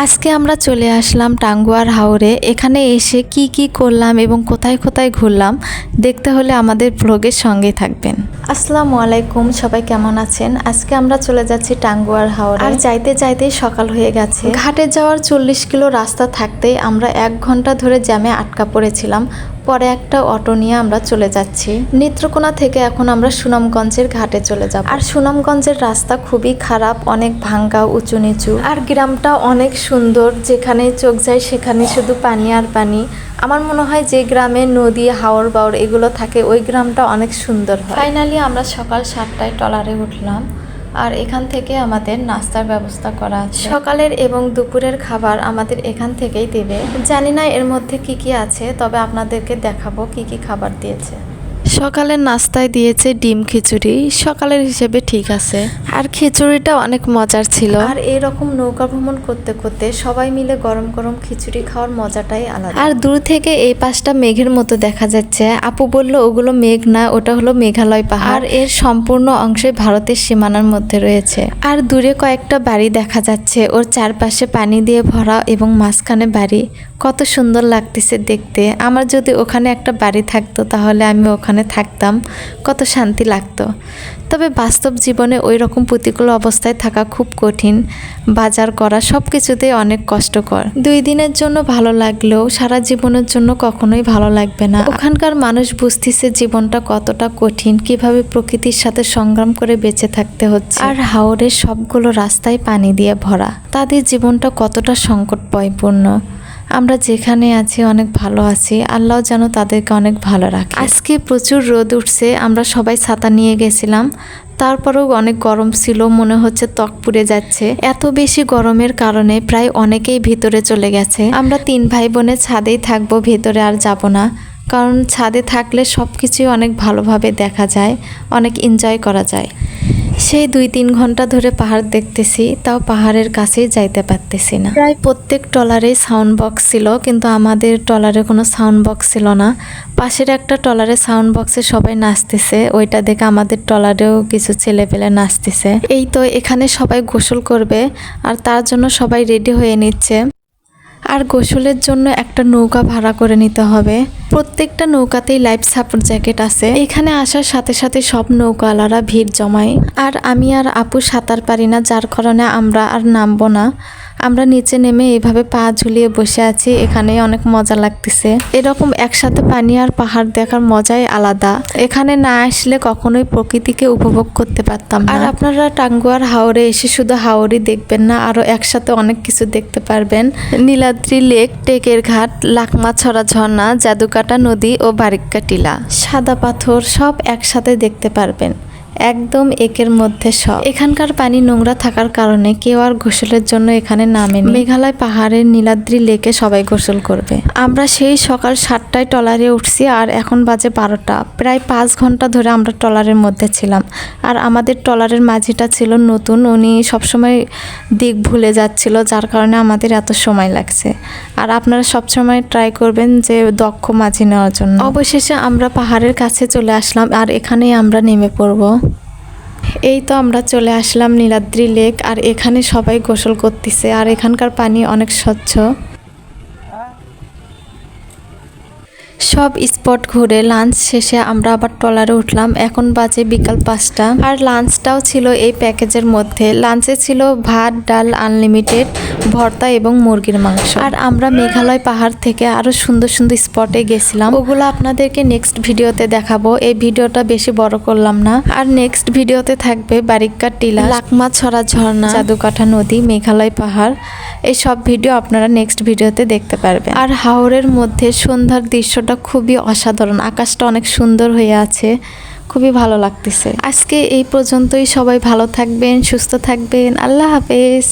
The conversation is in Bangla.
আজকে আমরা চলে আসলাম টাঙ্গুয়ার হাওরে। এখানে এসে কি কি করলাম এবং কোথায় কোথায় ঘুরলাম দেখতে হলে আমাদের ব্লগের সঙ্গে থাকবেন। আসসালামু আলাইকুম, সবাই কেমন আছেন? আজকে আমরা চলে যাচ্ছি টাঙ্গুয়ার হাওরে। আর যাইতে যাইতেই সকাল হয়ে গেছে। ঘাটে যাওয়ার 40 কিলো রাস্তা থাকতেই আমরা 1 ঘন্টা ধরে জ্যামে আটকা পড়েছিলাম। পরে একটা অটো নিয়ে আমরা চলে যাচ্ছি। নেত্রকোনা থেকে এখন আমরা সুনামগঞ্জের ঘাটে চলে যাব। আর সুনামগঞ্জের রাস্তা খুবই খারাপ, অনেক ভাঙ্গা, উঁচু নিচু। আর গ্রামটা অনেক সুন্দর, যেখানে চোখ যায় সেখানে শুধু পানি আর পানি। আমার মনে হয় যে গ্রামে নদী, হাওর বাওর এগুলো থাকে ওই গ্রামটা অনেক সুন্দর হয়। ফাইনালি আমরা সকাল 7টায় ট্রলারে উঠলাম। আর এখান থেকে আমাদের নাস্তার ব্যবস্থা করা আছে। সকালের এবং দুপুরের খাবার আমাদের এখান থেকেই দেবে। জানি না এর মধ্যে কি কি আছে, তবে আপনাদেরকে দেখাবো কি কি খাবার দিয়েছে। সকালের নাস্তায় দিয়েছে ডিম খিচুড়ি, সকালের হিসেবে ঠিক আছে। আর খিচুড়িটা অনেক মজার ছিল। আর এরকম নৌকা ভ্রমণ করতে করতে সবাই মিলে গরম গরম খিচুড়ি খাওয়ার মজাটাই আলাদা। আর দূর থেকে এই পাশটা মেঘের মতো দেখা যাচ্ছে। আপু বলল ওগুলো মেঘ না, ওটা হলো মেঘালয় পাহাড়। আর এর সম্পূর্ণ অংশে ভারতের সীমানার মধ্যে রয়েছে। আর দূরে কয়েকটা বাড়ি দেখা যাচ্ছে, ওর চারপাশে পানি দিয়ে ভরা এবং মাঝখানে বাড়ি। কত সুন্দর লাগতেছে দেখতে। আমার যদি ওখানে একটা বাড়ি থাকতো তাহলে আমি ওখানে থাকতাম, কত শান্তি লাগতো। তবে বাস্তব জীবনে ওই রকম প্রতিকূল অবস্থায় থাকা খুব কঠিন। বাজার করা সব কিছুতেই অনেক কষ্টকর। 2 দিনের জন্য ভালো লাগলেও সারা জীবনের জন্য কখনোই ভালো লাগবে না। ওখানকার মানুষ বুঝতেছে জীবনটা কতটা কঠিন, কিভাবে প্রকৃতির সাথে সংগ্রাম করে বেঁচে থাকতে হচ্ছে। আর হাওরের সবগুলো রাস্তায় পানি দিয়ে ভরা, তাদের জীবনটা কতটা সংকটময়পূর্ণ। আমরা যেখানে আছি অনেক ভালো আছি, আল্লাহ যেন তাদেরকে অনেক ভালো রাখে। আজকে প্রচুর রোদ উঠছে, আমরা সবাই ছাতা নিয়ে গেছিলাম। তারপরেও অনেক গরম ছিল, মনে হচ্ছে ত্বক পুড়ে যাচ্ছে। এত বেশি গরমের কারণে প্রায় অনেকেই ভিতরে চলে গেছে। আমরা 3 ভাই বোনে ছাদেই থাকবো, ভেতরে আর যাব না। কারণ ছাদে থাকলে সব কিছুই অনেক ভালোভাবে দেখা যায়, অনেক এনজয় করা যায়। সেই 2-3 ঘন্টা ধরে পাহাড় দেখতেছি, তাও পাহাড়ের কাছেই যাইতে পারতেছি না। প্রায় প্রত্যেক ট্রলারে সাউন্ড বক্স ছিল, কিন্তু আমাদের ট্রলারে কোনো সাউন্ড বক্স ছিল না। পাশের একটা ট্রলারে সাউন্ড বক্সে সবাই নাচতেছে, ওইটা দেখে আমাদের ট্রলারেও কিছু ছেলেপেলে নাচতেছে। এই তো এখানে সবাই গোসল করবে, আর তার জন্য সবাই রেডি হয়ে নিচ্ছে। আর গোসলের জন্য একটা নৌকা ভাড়া করে নিতে হবে। প্রত্যেকটা নৌকাতেই লাইফ সাপোর্ট জ্যাকেট আছে। এখানে আসার সাথে সাথে সব নৌকাওয়ালারা ভিড় জমায়। আর আমি আর আপু সাঁতার পারি না, যার কারণে আমরা আর নামবো না। আমরা নিচে নেমে এইভাবে পা ঝুলিয়ে বসে আছি, এখানে অনেক মজা লাগতেছে। এরকম একসাথে পানি আর পাহাড় দেখার মজাই আলাদা। এখানে না আসলে কখনোই প্রকৃতিকে উপভোগ করতে পারতাম না। আর আপনারা টাঙ্গুয়ার হাওরে এসে শুধু হাওরই দেখবেন না, আরো একসাথে অনেক কিছু দেখতে পারবেন। নীলাদ্রি লেক, টেকের ঘাট, লাকমাছড়া ঝর্ণা, জাদুকাটা নদী ও বারিক্কা টিলা, সাদা পাথর সব একসাথে দেখতে পারবেন। একদম একের মধ্যে সব। এখানকার পানি নোংরা থাকার কারণে কেউ আর গোসলের জন্য এখানে নামেনি। মেঘালয় পাহাড়ের নীলাদ্রি লেকে সবাই গোসল করবে। আমরা সেই সকাল 7টায় ট্রলারে উঠছি, আর এখন বাজে 12টা। প্রায় 5 ঘন্টা ধরে আমরা ট্রলারের মধ্যে ছিলাম। আর আমাদের ট্রলারের মাঝিটা ছিল নতুন, উনি সবসময় দিক ভুলে যাচ্ছিল, যার কারণে আমাদের এত সময় লাগছে। আর আপনারা সবসময় ট্রাই করবেন যে দক্ষ মাঝি নেওয়ার জন্য। অবশেষে আমরা পাহাড়ের কাছে চলে আসলাম, আর এখানেই আমরা নেমে পড়ব। এই তো আমরা চলে আসলাম নীলাদ্রি লেক, আর এখানে সবাই গোসল করতেছে। আর এখানকার পানি অনেক স্বচ্ছ। সব স্পট ঘুরে লাঞ্চ শেষে আমরা আবার ট্রলারে উঠলাম। এখন বাজে বিকাল 5টা। আর লাঞ্চটাও ছিল এই প্যাকেজের মধ্যে। লাঞ্চে ছিল ভাত, ডাল আনলিমিটেড, ভর্তা এবং মুরগির মাংস। আর আমরা মেঘালয় পাহাড় থেকে আরো সুন্দর সুন্দর স্পটে গেছিলাম, ওগুলো আপনাদেরকে নেক্সট ভিডিওতে দেখাবো। এই ভিডিওটা বেশি বড় করলাম না। আর নেক্সট ভিডিওতে থাকবে বারিক্কা টিলা, লাকমাছড়া ঝর্ণা, জাদুকাঠা নদী, মেঘালয় পাহাড়। এই সব ভিডিও আপনারা নেক্সট ভিডিওতে দেখতে পারবেন। আর হাওরের মধ্যে সন্ধ্যার দৃশ্যটা খুবই অসাধারণ, আকাশটা অনেক সুন্দর হয়ে আছে, খুবই ভালো লাগতেছে। আজকে এই পর্যন্তই। সবাই ভালো থাকবেন, সুস্থ থাকবেন। আল্লাহ হাফেজ।